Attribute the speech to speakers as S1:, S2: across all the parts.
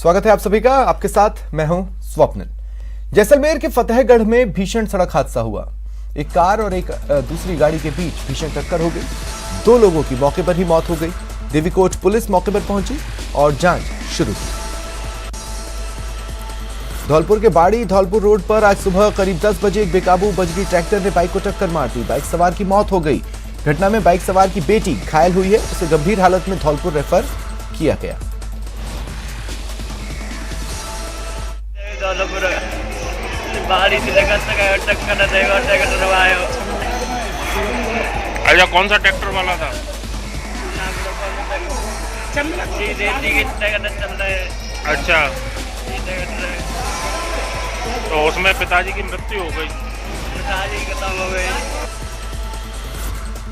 S1: स्वागत है आप सभी का। आपके साथ मैं हूं स्वप्निल। जैसलमेर के फतेहगढ़ में भीषण सड़क हादसा हुआ। एक कार और एक दूसरी गाड़ी के बीच भीषण टक्कर हो गई। 2 लोगों की मौके पर ही मौत हो गई। देवीकोट पुलिस मौके पर पहुंची और जांच शुरू की। धौलपुर के बाड़ी धौलपुर रोड पर आज सुबह करीब 10 बजे एक बेकाबू बजरी ट्रैक्टर ने बाइक को टक्कर मार दी। बाइक सवार की मौत हो गई। घटना में बाइक सवार की बेटी घायल हुई है। उसे गंभीर हालत में धौलपुर रेफर किया गया।
S2: अच्छा, कौन सा ट्रैक्टर वाला था? अच्छा, तो उसमें पिताजी की मृत्यु हो गई।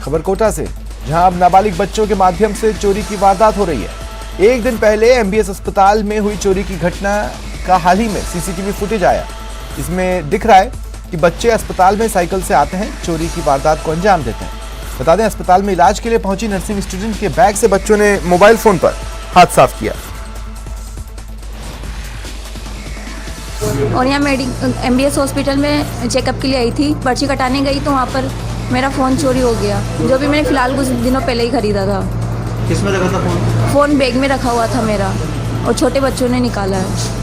S1: खबर कोटा से, जहां अब नाबालिग बच्चों के माध्यम से चोरी की वारदात हो रही है। एक दिन पहले एमबीएस अस्पताल में हुई चोरी की घटना का हाल ही में सीसीटीवी फुटेज आया। इसमें दिख रहा है कि बच्चे अस्पताल में साइकिल से आते हैं, चोरी की वारदात को अंजाम देते हैं। बता दें, अस्पताल में इलाज के लिए पहुंची नर्सिंग स्टूडेंट के बैग से बच्चों ने मोबाइल फोन पर हाथ साफ किया।
S3: और यहाँ एमबीएस हॉस्पिटल में चेकअप के लिए आई थी। पर्ची कटाने गई तो वहाँ पर मेरा फ़ोन चोरी हो गया, जो भी मैंने फिलहाल कुछ दिनों पहले ही खरीदा था।
S4: किसमें रखा था फोन?
S3: फ़ोन बैग में रखा हुआ था मेरा, और छोटे बच्चों ने निकाला है।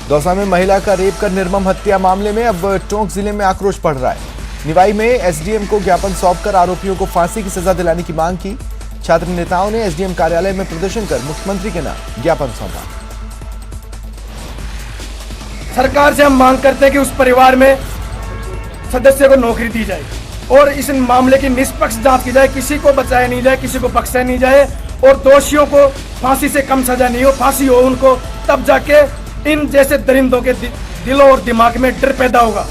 S1: दौसा में महिला का रेप कर निर्मम हत्या मामले में अब टोंक जिले में आक्रोश बढ़ रहा है। निवाई में एसडीएम को ज्ञापन सौंपकर आरोपियों को फांसी की सजा दिलाने की मांग की। छात्र नेताओं ने एसडीएम कार्यालय में प्रदर्शन कर मुख्यमंत्री के नाम ज्ञापन सौंपा।
S5: सरकार से हम मांग करते हैं कि उस परिवार में सदस्य को नौकरी दी जाए और इस मामले की निष्पक्ष जांच की जाए। किसी को बचाया नहीं जाए, किसी को बख्शा नहीं जाए, और दोषियों को फांसी से कम सजा नहीं हो, फांसी हो उनको, तब जाके इन जैसे दरिंदों के दिलों और दिमाग में डर पैदा होगा।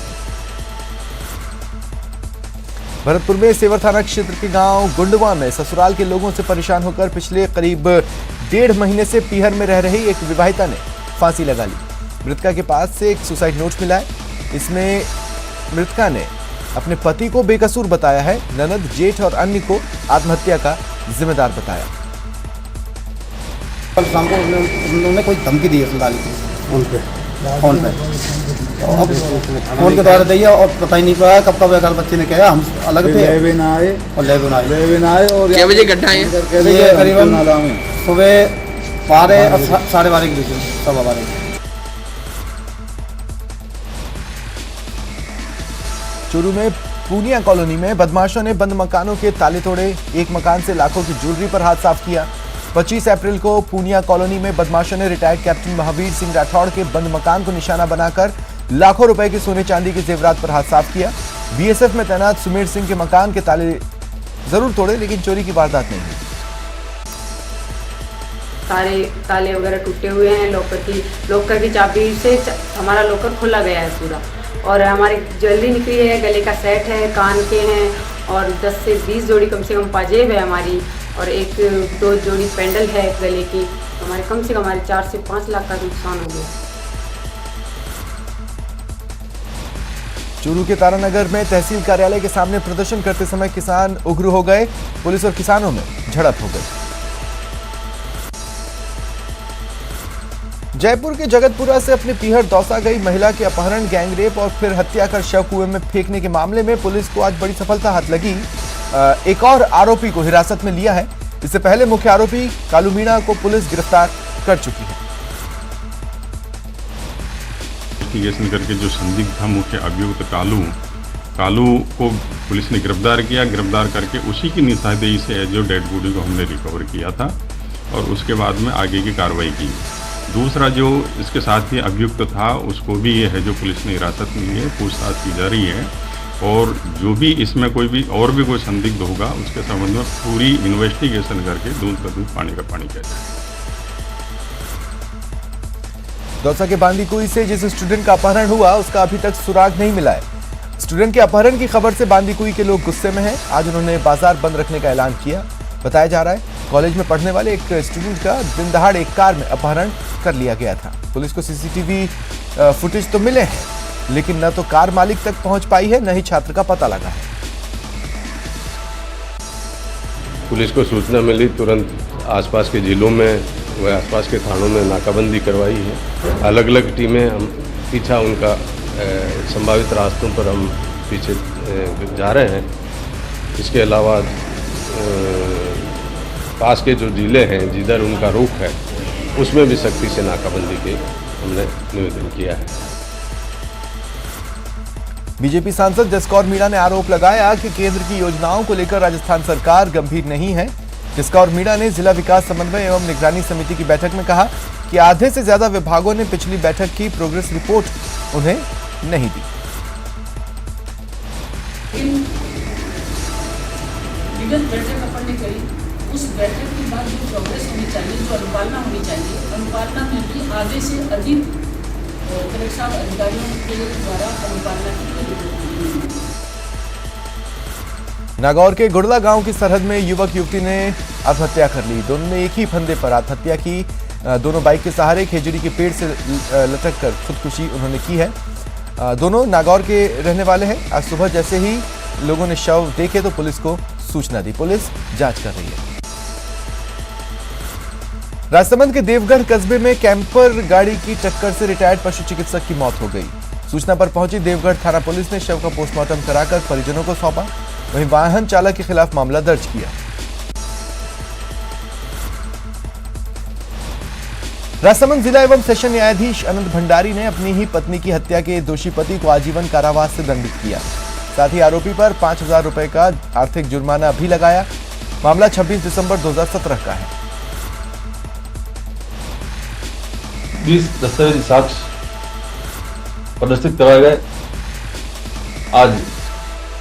S1: भरतपुर में सेवर थाना क्षेत्र के गांव गुंडवा में ससुराल के लोगों से परेशान होकर पिछले करीब 1.5 महीने से पीहर में रह रही एक विवाहिता ने फांसी लगा ली। मृतका के पास से एक सुसाइड नोट मिला है। इसमें मृतका ने अपने पति को बेकसूर बताया है। ननद, जेठ और अन्य को आत्महत्या का जिम्मेदार बताया।
S4: कल शाम को उन्होंने कोई धमकी दी है डाली फोन पे अब फोन के द्वारा दी है, और पता ही नहीं पाया कब कब एक बच्चे ने कहा हम अलग थे और लेवे ना आए। और
S6: क्या बजे घटना है?
S4: करीबन सुबह 12 और 12:30 के बीच, 12:15।
S1: चूरू में पूनिया कॉलोनी में बदमाशों ने बंद मकानों के ताले तोड़े। एक मकान से लाखों की ज्वेलरी पर हाथ साफ किया। 25 अप्रैल को पूनिया कॉलोनी में बदमाशों ने रिटायर्ड कैप्टन महावीर सिंह राठौड़ के बंद मकान को निशाना बनाकर लाखों रुपए के सोने चांदी के जेवरात पर हाथ साफ किया। बीएसएफ में तैनात सुमेर सिंह के मकान के ताले जरूर तोड़े, लेकिन चोरी की वारदात नहीं हुई।
S7: सारे ताले वगैरह टूटे हुए हैं। लॉकर की चाबी से हमारा लॉकर खोला गया है पूरा, और हमारी ज्वेलरी निकली है, गले का सेट है, कान के हैं, और 10 से 20 जोड़ी कम से कम पाजेब है हमारी, और 1-2 जोड़ी पेंडल है गले की। हमारे कम से कम 4 से 5 लाख का नुकसान हो गया।
S1: चूरू के तारानगर में तहसील कार्यालय के सामने प्रदर्शन करते समय किसान उग्र हो गए। पुलिस और किसानों में झड़प हो गई। जयपुर के जगतपुरा से अपने पीहर दौसा गई महिला के अपहरण, गैंगरेप और फिर हत्या कर शव कुएं में फेंकने के मामले में पुलिस को आज बड़ी सफलता हाथ लगी। एक और आरोपी को हिरासत में लिया है। इससे पहले मुख्य आरोपी कालू मीणा को पुलिस गिरफ्तार कर चुकी है।
S8: इन्वेस्टिगेशन करके जो संदिग्ध था मुख्य अभियुक्त कालू को पुलिस ने गिरफ्तार किया। गिरफ्तार करके उसी की निशानदेही से जो डेड बॉडी को हमने रिकवर किया था, और उसके बाद में आगे की कार्रवाई की। दूसरा जो इसके साथ ही अभियुक्त था, उसको भी ये है जो पुलिस ने हिरासत में ली है, पूछताछ की जा रही है, और जो भी इसमें कोई संदिग्ध होगा उसके संबंध में पूरी इन्वेस्टिगेशन करके दूध का दूध पानी का पानी किया जाए।
S1: दौसा के बांदीकुई से जिस स्टूडेंट का अपहरण हुआ उसका अभी तक सुराग नहीं मिला है। स्टूडेंट के अपहरण की खबर से बांदीकुई के लोग गुस्से में हैं। आज उन्होंने बाजार बंद रखने का ऐलान किया। बताया जा रहा है कॉलेज में पढ़ने वाले एक स्टूडेंट का दिन दहाड़ एक कार में अपहरण कर लिया गया था। पुलिस को सीसीटीवी फुटेज तो मिले हैं, लेकिन न तो कार मालिक तक पहुंच पाई है, न ही छात्र का पता लगा है।
S9: पुलिस को सूचना मिली, तुरंत
S6: आसपास के ज़िलों में व आसपास के थानों में नाकाबंदी करवाई है। अलग अलग टीमें हम पीछा उनका संभावित रास्तों पर हम पीछे जा रहे हैं। इसके अलावा पास के जो ज़िले हैं जिधर उनका रुख है उसमें भी सख्ती से नाकाबंदी के हमने निवेदन किया है।
S1: बीजेपी सांसद जसकौर मीणा ने आरोप लगाया कि केंद्र की योजनाओं को लेकर राजस्थान सरकार गंभीर नहीं है। जसकौर मीणा ने जिला विकास समन्वय एवं निगरानी समिति की बैठक में कहा कि आधे से ज्यादा विभागों ने पिछली बैठक की प्रोग्रेस रिपोर्ट उन्हें नहीं दी।
S9: विगत बैठक अपन ने करी, उस बैठक के बाद जो प्रोग्रेस होनी चाहिए, जो अनुपालना होनी चाहिए, अनुपालना में भी आधे से अधिक कलेक्टर साहब अधिकारियों के द्वारा अनुपालना की।
S1: नागौर के गुड़ला गांव की सरहद में युवक युवती ने आत्महत्या कर ली। दोनों ने एक ही फंदे पर आत्महत्या की। दोनों बाइक के सहारे खेजड़ी के पेड़ से लटक कर खुदकुशी उन्होंने की है। दोनों नागौर के रहने वाले हैं। आज सुबह जैसे ही लोगों ने शव देखे तो पुलिस को सूचना दी। पुलिस जांच कर रही है। राजसमंद के देवगढ़ कस्बे में कैंपर गाड़ी की टक्कर से रिटायर्ड पशु चिकित्सक की मौत हो गई। सूचना पर पहुंची देवगढ़ थाना पुलिस ने शव का पोस्टमार्टम कराकर परिजनों को सौंपा। वहीं वाहन चालक के खिलाफ मामला दर्ज किया। राजसमंद जिला एवं सेशन न्यायाधीश अनंत भंडारी ने अपनी ही पत्नी की हत्या के दोषी पति को आजीवन कारावास से दंडित किया। साथ ही आरोपी पर 5,000 रुपए का आर्थिक जुर्माना भी लगाया। मामला 26 दिसंबर 2017 का है।
S10: 20 दस्तावेजी साक्ष्य प्रदर्शित करवाए गए। आज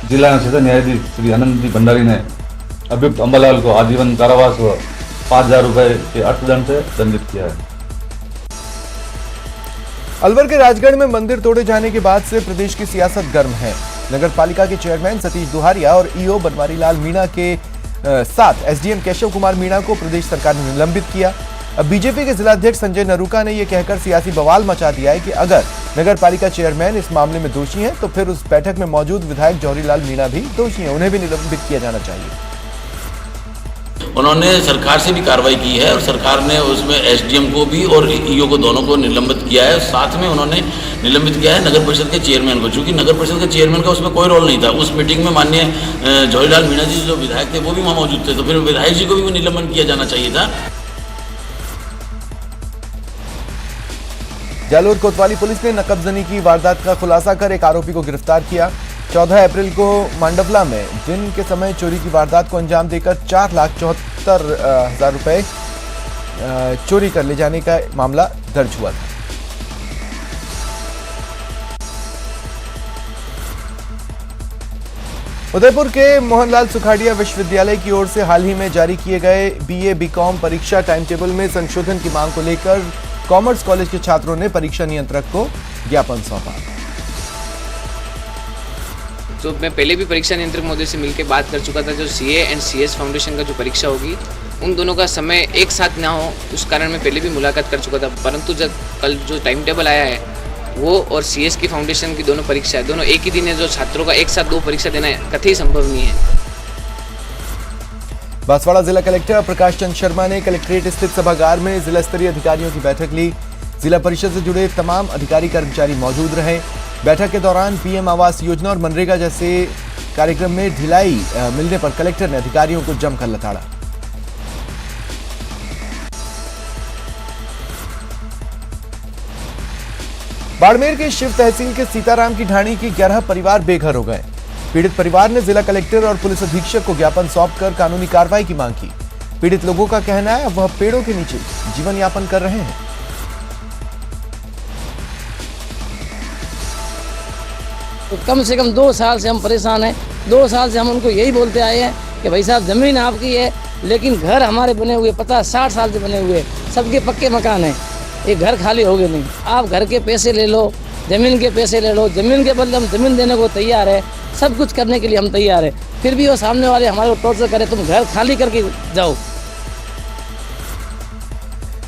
S10: जिला एवं सेशन न्यायाधीश श्री अनंत भंडारी ने अभियुक्त अंबालाल को आजीवन कारावास व 5,000 रुपए के अर्थदंड से दंडित किया है।
S1: अलवर के राजगढ़ में मंदिर तोड़े जाने के बाद से प्रदेश की सियासत गर्म है। नगर पालिका के चेयरमैन सतीश दुहारिया और ईओ बनवारी लाल मीणा के साथ एसडीएम केशव कुमार मीणा को प्रदेश सरकार ने निलंबित किया। अब बीजेपी के जिलाध्यक्ष संजय नरूका ने यह कहकर सियासी बवाल मचा दिया है कि अगर नगर पालिका चेयरमैन इस मामले में दोषी हैं तो फिर उस बैठक में मौजूद विधायक जौहरीलाल मीणा भी दोषी हैं, उन्हें भी निलंबित किया जाना चाहिए।
S11: उन्होंने सरकार से भी कार्रवाई की है और सरकार ने उसमें एसडीएम को भी और ईओ को दोनों को निलंबित किया है। साथ में उन्होंने निलंबित किया है नगर परिषद के चेयरमैन को, क्योंकि नगर परिषद के चेयरमैन का उसमें कोई रोल नहीं था। उस मीटिंग में माननीय जौहरीलाल मीणा जी जो विधायक थे वो भी वहाँ मौजूद थे, तो फिर विधायक जी को भी निलंबन किया जाना चाहिए था।
S1: जालोर कोतवाली पुलिस ने नकबजनी की वारदात का खुलासा कर एक आरोपी को गिरफ्तार किया। 14 अप्रैल को मांडवला में दिन के समय चोरी की वारदात को अंजाम देकर 4,74,000 रुपए चोरी कर ले जाने का मामला दर्ज हुआ था। उदयपुर के मोहनलाल सुखाड़िया विश्वविद्यालय की ओर से हाल ही में जारी किए गए बीए बीकॉम परीक्षा टाइम टेबल में संशोधन की मांग को लेकर कॉमर्स कॉलेज के छात्रों ने परीक्षा नियंत्रक को ज्ञापन सौंपा।
S12: तो मैं पहले भी परीक्षा नियंत्रक महोदय से मिलकर बात कर चुका था। जो सीए एंड सीएस फाउंडेशन का जो परीक्षा होगी उन दोनों का समय एक साथ ना हो, उस कारण मैं पहले भी मुलाकात कर चुका था। परंतु जब कल जो टाइम टेबल आया है वो और सीएस की फाउंडेशन की दोनों परीक्षा है, दोनों एक ही दिन है। जो छात्रों का एक साथ 2 परीक्षा देना है कतई संभव नहीं है।
S1: बांसवाड़ा जिला कलेक्टर प्रकाश चंद शर्मा ने कलेक्ट्रेट स्थित सभागार में जिला स्तरीय अधिकारियों की बैठक ली। जिला परिषद से जुड़े तमाम अधिकारी कर्मचारी मौजूद रहे। बैठक के दौरान पीएम आवास योजना और मनरेगा जैसे कार्यक्रम में ढिलाई मिलने पर कलेक्टर ने अधिकारियों को जमकर लताड़ा। बाड़मेर के शिव तहसील के सीताराम की ढाणी की 11 परिवार बेघर हो गए। पीड़ित परिवार ने जिला कलेक्टर और पुलिस अधीक्षक को ज्ञापन सौंपकर कानूनी कार्रवाई की मांग की। पीड़ित लोगों का कहना है वह पेड़ों के नीचे जीवन यापन कर रहे हैं।
S13: तो कम से कम 2 साल से हम परेशान हैं। 2 साल से हम उनको यही बोलते आए हैं कि भाई साहब जमीन आपकी है, लेकिन घर हमारे बने हुए 50-60 साल से बने हुए, सबके पक्के मकान हैं, ये घर खाली हो गए नहीं। आप घर के पैसे ले लो, जमीन के पैसे ले लो, जमीन के बदले हम जमीन देने को तैयार है, सब कुछ करने के लिए हम तैयार है। फिर भी वो सामने वाले हमारे को टॉर्चर करे, तुम घर खाली करके जाओ।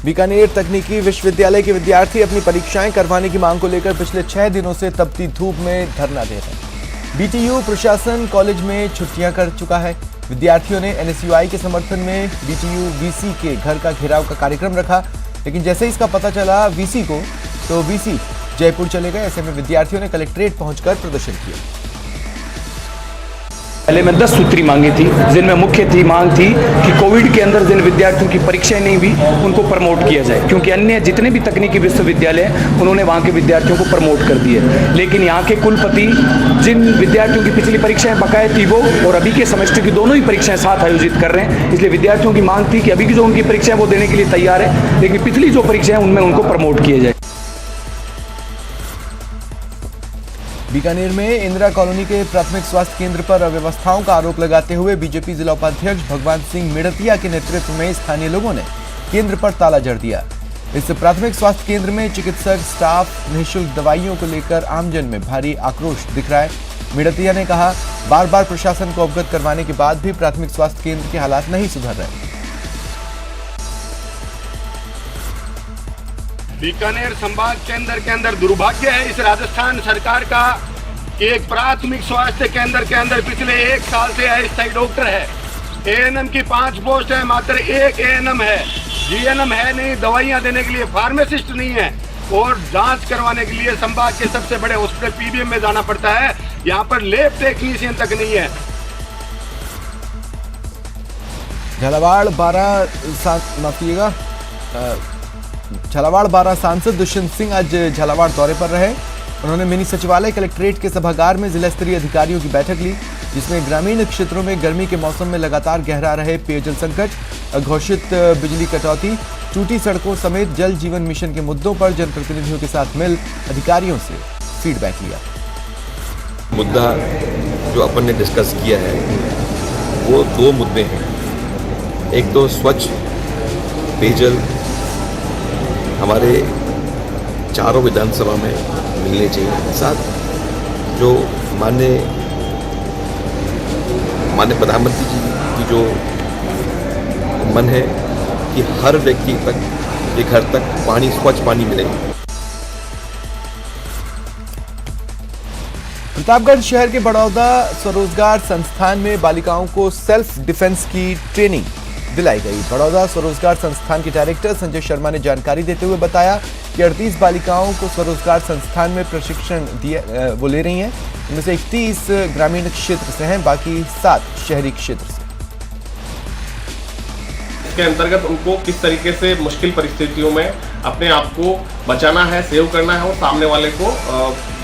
S1: बीकानेर तकनीकी विश्वविद्यालय के विद्यार्थी अपनी परीक्षाएं करवाने की मांग को लेकर पिछले 6 दिनों से तपती धूप में धरना दे रहे हैं। बीटीयू प्रशासन कॉलेज में छुट्टियां कर चुका है। विद्यार्थियों ने एनएसयूआई के समर्थन में बीटीयू वीसी के घर का घेराव का कार्यक्रम रखा, लेकिन जैसे ही इसका पता चला वीसी को, तो वीसी जयपुर चले गए। ऐसे में विद्यार्थियों ने कलेक्ट्रेट पहुंचकर प्रदर्शन किया।
S14: पहले मैं 10 सूत्री मांगी थी, जिनमें मुख्य थी मांग थी कि कोविड के अंदर जिन विद्यार्थियों की परीक्षाएं नहीं हुई उनको प्रमोट किया जाए, क्योंकि अन्य जितने भी तकनीकी विश्वविद्यालय हैं उन्होंने वहाँ के विद्यार्थियों को प्रमोट कर दिए, लेकिन यहाँ के कुलपति जिन विद्यार्थियों की पिछली परीक्षाएं बकाया थी वो और अभी के सेमेस्टर की दोनों ही परीक्षाएं साथ आयोजित कर रहे हैं। इसलिए विद्यार्थियों की मांग थी कि अभी की जो उनकी परीक्षाएं वो देने के लिए तैयार है, लेकिन पिछली जो परीक्षाएं उनमें उनको प्रमोट किया जाए।
S1: बीकानेर में इंदिरा कॉलोनी के प्राथमिक स्वास्थ्य केंद्र पर अव्यवस्थाओं का आरोप लगाते हुए बीजेपी जिला उपाध्यक्ष भगवान सिंह मेड़तिया के नेतृत्व में स्थानीय लोगों ने केंद्र पर ताला जड़ दिया। इस प्राथमिक स्वास्थ्य केंद्र में चिकित्सक स्टाफ निःशुल्क दवाइयों को लेकर आमजन में भारी आक्रोश दिख रहा है। मेड़तिया ने कहा, बार बार प्रशासन को अवगत करवाने के बाद भी प्राथमिक स्वास्थ्य केंद्र के हालात नहीं सुधर रहे।
S5: बीकानेर संभाग केंद्र के अंदर दुर्भाग्य है इस राजस्थान सरकार का कि एक प्राथमिक स्वास्थ्य केंद्र के अंदर पिछले 1 साल से अस्थायी डॉक्टर है। एएनएम की 5 पोस्ट है, मात्र 1 एएनएम है, जीएनएम है नहीं, दवाइयां देने के लिए फार्मासिस्ट नहीं है और जांच करवाने के लिए संभाग के सबसे बड़े हॉस्पिटल पीबीएम में जाना पड़ता है। यहाँ पर लैब टेक्नीशियन तक नहीं है।
S1: झालावाड़ 12 सांसद दुष्यंत सिंह आज झालावाड़ दौरे पर रहे। उन्होंने मिनी सचिवालय कलेक्ट्रेट के सभागार में जिला स्तरीय अधिकारियों की बैठक ली, जिसमें ग्रामीण क्षेत्रों में गर्मी के मौसम में लगातार गहरा रहे पेयजल संकट, अघोषित बिजली कटौती, टूटी सड़कों समेत जल जीवन मिशन के मुद्दों पर जनप्रतिनिधियों के साथ मिल अधिकारियों से फीडबैक लिया।
S15: मुद्दा जो अपन ने डिस्कस किया है वो 2 मुद्दे हैं। एक तो स्वच्छ पेयजल हमारे चारों विधानसभा में मिलने चाहिए, साथ जो माननीय प्रधानमंत्री जी की जो मन है कि हर व्यक्ति तक के घर तक पानी, स्वच्छ पानी मिले।
S1: प्रतापगढ़ शहर के बड़ौदा स्वरोजगार संस्थान में बालिकाओं को सेल्फ डिफेंस की ट्रेनिंग दिलाई गई। बड़ौदा स्वरोजगार संस्थान के डायरेक्टर संजय शर्मा ने जानकारी देते हुए बताया कि 38 बालिकाओं को स्वरोजगार संस्थान में प्रशिक्षण वो ले रही हैं। इनमें से 31 ग्रामीण क्षेत्र से हैं, बाकी 7 शहरी क्षेत्र से।
S16: इसके अंतर्गत उनको किस तरीके से मुश्किल परिस्थितियों में अपने आप को बचाना है, सेव करना है और सामने वाले को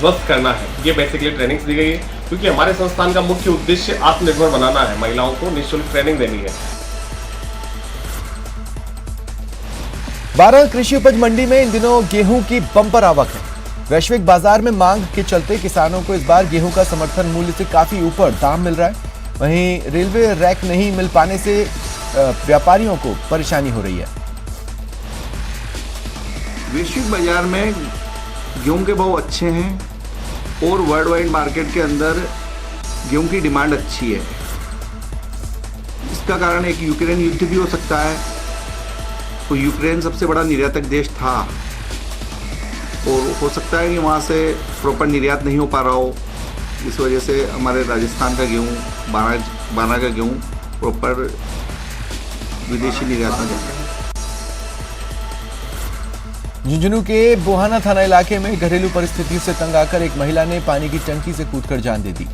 S16: ध्वस्त करना है, ये बेसिकली ट्रेनिंग्स दी गई है। क्योंकि हमारे संस्थान का मुख्य उद्देश्य आत्मनिर्भर बनाना है, महिलाओं को निःशुल्क ट्रेनिंग देनी है।
S1: 12 कृषि उपज मंडी में इन दिनों गेहूं की बम्पर आवक है। वैश्विक बाजार में मांग के चलते किसानों को इस बार गेहूं का समर्थन मूल्य से काफी ऊपर दाम मिल रहा है। वहीं रेलवे रैक नहीं मिल पाने से व्यापारियों को परेशानी हो रही है।
S17: वैश्विक बाजार में गेहूं के भाव अच्छे हैं और वर्ल्ड वाइड मार्केट के अंदर गेहूं की डिमांड अच्छी है। इसका कारण एक यूक्रेन युद्ध भी हो सकता है। तो यूक्रेन सबसे बड़ा निर्यातक देश था और हो सकता है कि वहाँ से प्रॉपर निर्यात नहीं हो पा रहा हो, इस वजह से हमारे राजस्थान का गेहूँ, बारह का गेहूँ प्रॉपर विदेशी निर्यात में जाता है।
S1: झुंझुनू के बोहाना थाना इलाके में घरेलू परिस्थितियों से तंग आकर एक महिला ने पानी की टंकी से कूदकर जान दे दी।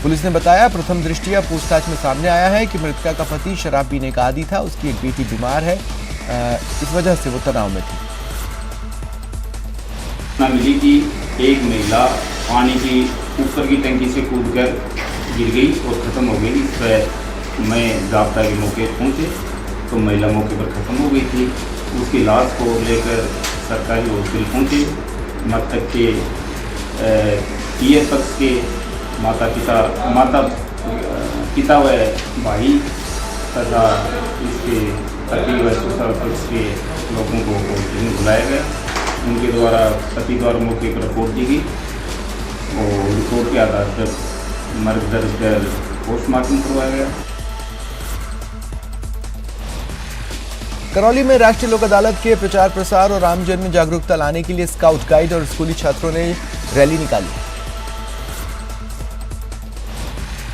S1: पुलिस ने बताया, प्रथम दृष्टया पूछताछ में सामने आया है कि मृतका का पति शराब पीने का आदी था, उसकी एक बेटी बीमार है, इस वजह से वो तनाव में थी।
S18: मिली कि एक महिला पानी की ऊपर की टंकी से कूदकर गिर गई और ख़त्म हो गई। इस पर मैं जाब्ता के मौके पहुंचे तो महिला मौके पर ख़त्म हो गई थी। उसकी लाश को लेकर सरकारी हॉस्पिटल पहुंचे। मृतक के पीए पक्ष के माता पिता व भाई तथा इसके पति व ससुराल पक्ष के लोगों को हॉस्पिटल बुलाया गया। उनके द्वारा पति द्वारा मौके पर रिपोर्ट दी गई और रिपोर्ट के आधार पर मर्ग दर्ज कर पोस्टमार्टम करवाया गया।
S1: करौली में राष्ट्रीय लोक अदालत के प्रचार प्रसार और आमजन में जागरूकता लाने के लिए स्काउट गाइड और स्कूली छात्रों ने रैली निकाली।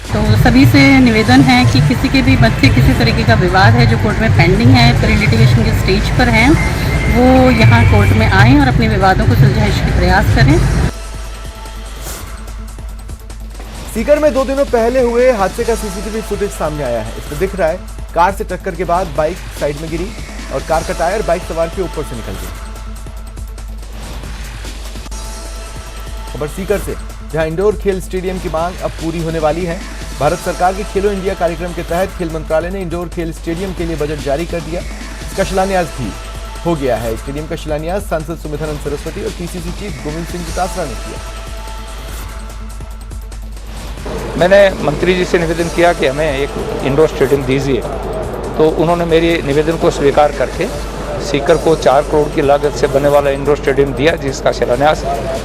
S19: तो सभी से निवेदन है कि किसी के भी बच्चे किसी तरीके का विवाद है जो कोर्ट में पेंडिंग है, प्री लिटिगेशन के स्टेज पर हैं, वो यहाँ कोर्ट में आएँ और अपने विवादों को सुलझाने के प्रयास करें।
S1: सीकर में 2 दिनों पहले हुए हादसे का सीसीटीवी फुटेज सामने आया है। इसमें दिख रहा है कार से टक्कर के बाद बाइक साइड में गिरी और कार का टायर बाइक सवार के ऊपर से निकल गया। खबर सीकर से, जहां इंडोर खेल स्टेडियम की मांग अब पूरी होने वाली है। भारत सरकार के खेलो इंडिया कार्यक्रम के तहत खेल मंत्रालय ने इंडोर खेल स्टेडियम के लिए बजट जारी कर दिया। इसका शिलान्यास भी हो गया है। स्टेडियम का शिलान्यास सांसद सुमित्रानंद सरस्वती और पीसीसी चीफ गोविंद सिंह चौटाला ने किया।
S20: मैंने मंत्री जी से निवेदन किया कि हमें एक इंडोर स्टेडियम दीजिए, तो उन्होंने मेरे निवेदन को स्वीकार करके सीकर को 4 करोड़ की लागत से बनने वाला इंडोर स्टेडियम दिया, जिसका शिलान्यास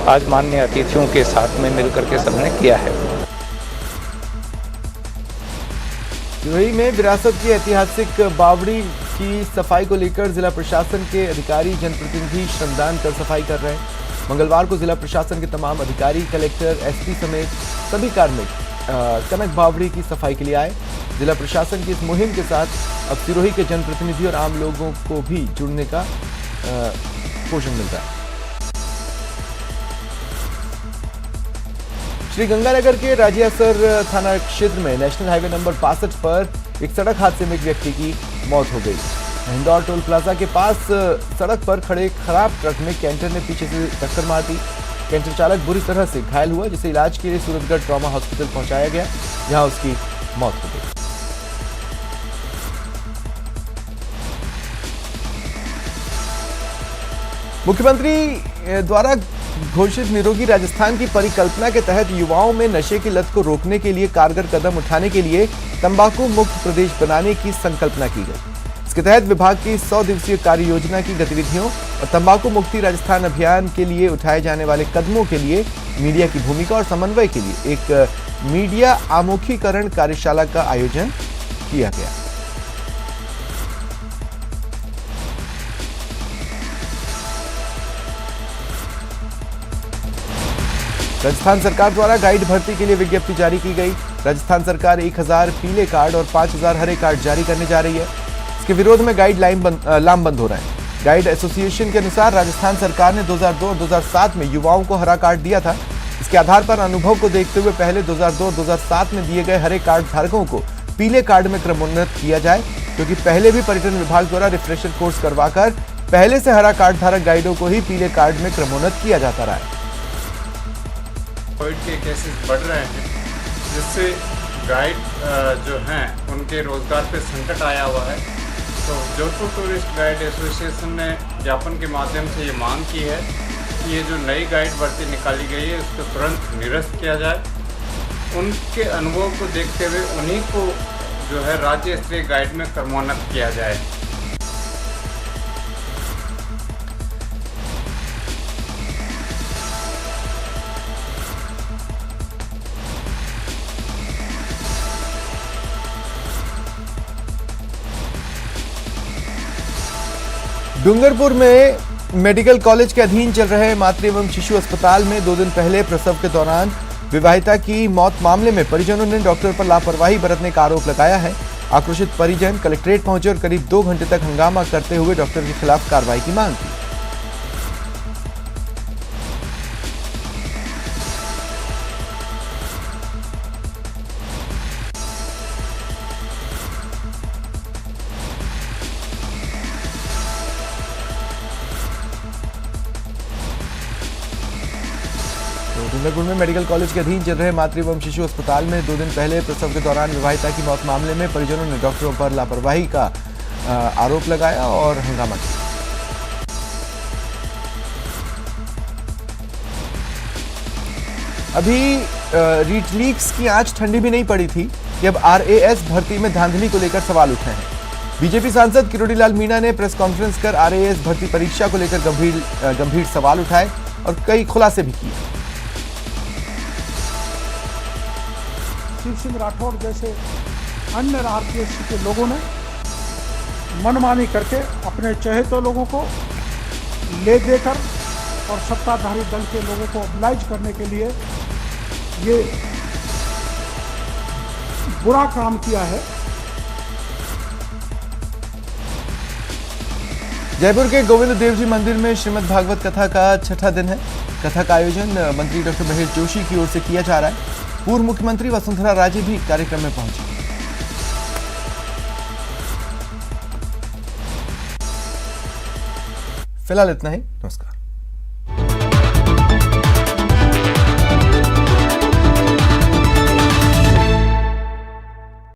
S20: आज माननीय अतिथियों के साथ में मिलकर के सबने किया है।
S1: सिरोही में विरासत की ऐतिहासिक बावड़ी की सफाई को लेकर जिला प्रशासन के अधिकारी जनप्रतिनिधि श्रमदान कर सफाई कर रहे हैं। मंगलवार को जिला प्रशासन के तमाम अधिकारी, कलेक्टर, एसपी समेत सभी कार्मिक कनक बावड़ी की सफाई के लिए आए। जिला प्रशासन की इस मुहिम के साथ अब सिरोही के जनप्रतिनिधि और आम लोगों को भी जुड़ने का पोषण मिलता है। श्रीगंगानगर के राजियासर थाना क्षेत्र में नेशनल हाईवे नंबर 65 पर एक सड़क हादसे में एक व्यक्ति की मौत हो गई। इंदौर टोल प्लाजा के पास सड़क पर खड़े खराब ट्रक में कैंटर ने पीछे से टक्कर मार दी। कैंटर चालक बुरी तरह से घायल हुआ, जिसे इलाज के लिए सूरतगढ़ ट्रॉमा हॉस्पिटल पहुंचाया गया, जहां उसकी मौत हो गई। मुख्यमंत्री द्वारा घोषित निरोगी राजस्थान की परिकल्पना के तहत युवाओं में नशे की लत को रोकने के लिए कारगर कदम उठाने के लिए तंबाकू मुक्त प्रदेश बनाने की संकल्पना की गई। इसके तहत विभाग की 100 दिवसीय कार्य योजना की गतिविधियों और तंबाकू मुक्ति राजस्थान अभियान के लिए उठाए जाने वाले कदमों के लिए मीडिया की भूमिका और समन्वय के लिए एक मीडिया आमुखीकरण कार्यशाला का आयोजन किया गया। राजस्थान सरकार द्वारा गाइड भर्ती के लिए विज्ञप्ति जारी की गई। राजस्थान सरकार 1000 पीले कार्ड और 5000 हरे कार्ड जारी करने जा रही है। इसके विरोध में गाइड लामबंद हो रहे हैं। गाइड एसोसिएशन के अनुसार राजस्थान सरकार ने 2002 और 2007 में युवाओं को हरा कार्ड दिया था। इसके आधार पर अनुभव को देखते हुए पहले 2002 और 2007 में दिए गए हरे कार्ड धारकों को पीले कार्ड में क्रमोन्नत किया जाए, क्योंकि पहले भी पर्यटन विभाग द्वारा रिफ्रेशर कोर्स करवाकर पहले से हरा कार्ड धारक गाइडों को ही पीले कार्ड में क्रमोन्नत किया जाता रहा है।
S21: कोविड के केसेस बढ़ रहे हैं, जिससे गाइड जो हैं उनके रोजगार पे संकट आया हुआ है। तो जोधपुर टूरिस्ट गाइड एसोसिएशन ने ज्ञापन के माध्यम से ये मांग की है कि ये जो नई गाइड भर्ती निकाली गई है उसको तुरंत निरस्त किया जाए। उनके अनुभव को देखते हुए उन्हीं को जो है राज्य स्तरीय गाइड में क्रमोन्नत किया जाए।
S1: डूंगरपुर में मेडिकल कॉलेज के अधीन चल रहे मातृ एवं शिशु अस्पताल में 2 दिन पहले प्रसव के दौरान विवाहिता की मौत मामले में परिजनों ने डॉक्टर पर लापरवाही बरतने का आरोप लगाया है। आक्रोशित परिजन कलेक्ट्रेट पहुंचे और करीब 2 घंटे तक हंगामा करते हुए डॉक्टर के खिलाफ कार्रवाई की मांग की। डूंगरपुर में मेडिकल कॉलेज के अधीन चल रहे मातृ एवं शिशु अस्पताल में 2 दिन पहले प्रसव के दौरान विवाहिता की मौत मामले में परिजनों ने डॉक्टरों पर लापरवाही का आरोप लगाया और हंगामा किया। अभी रीट-लीक्स की आंच ठंडी भी नहीं पड़ी थी कि अब आरएएस भर्ती में धांधली को लेकर सवाल उठे हैं। बीजेपी सांसद किरोड़ीलाल मीणा ने प्रेस कॉन्फ्रेंस कर आरएएस भर्ती परीक्षा को लेकर गंभीर सवाल उठाए और कई खुलासे भी किए।
S22: शिव सिंह राठौड़ जैसे अन्य आरपीएससी के लोगों ने मनमानी करके अपने चहेते लोगों को ले देकर और सत्ताधारी दल के लोगों को ऑब्लाइज करने के लिए ये बुरा काम किया है।
S1: जयपुर के गोविंद देव जी मंदिर में श्रीमद् भागवत कथा का छठा दिन है। कथा का आयोजन मंत्री डॉक्टर महेश जोशी की ओर से किया जा रहा है। पूर्व मुख्यमंत्री वसुंधरा राजे भी कार्यक्रम में पहुंची। फिलहाल इतना ही, नमस्कार।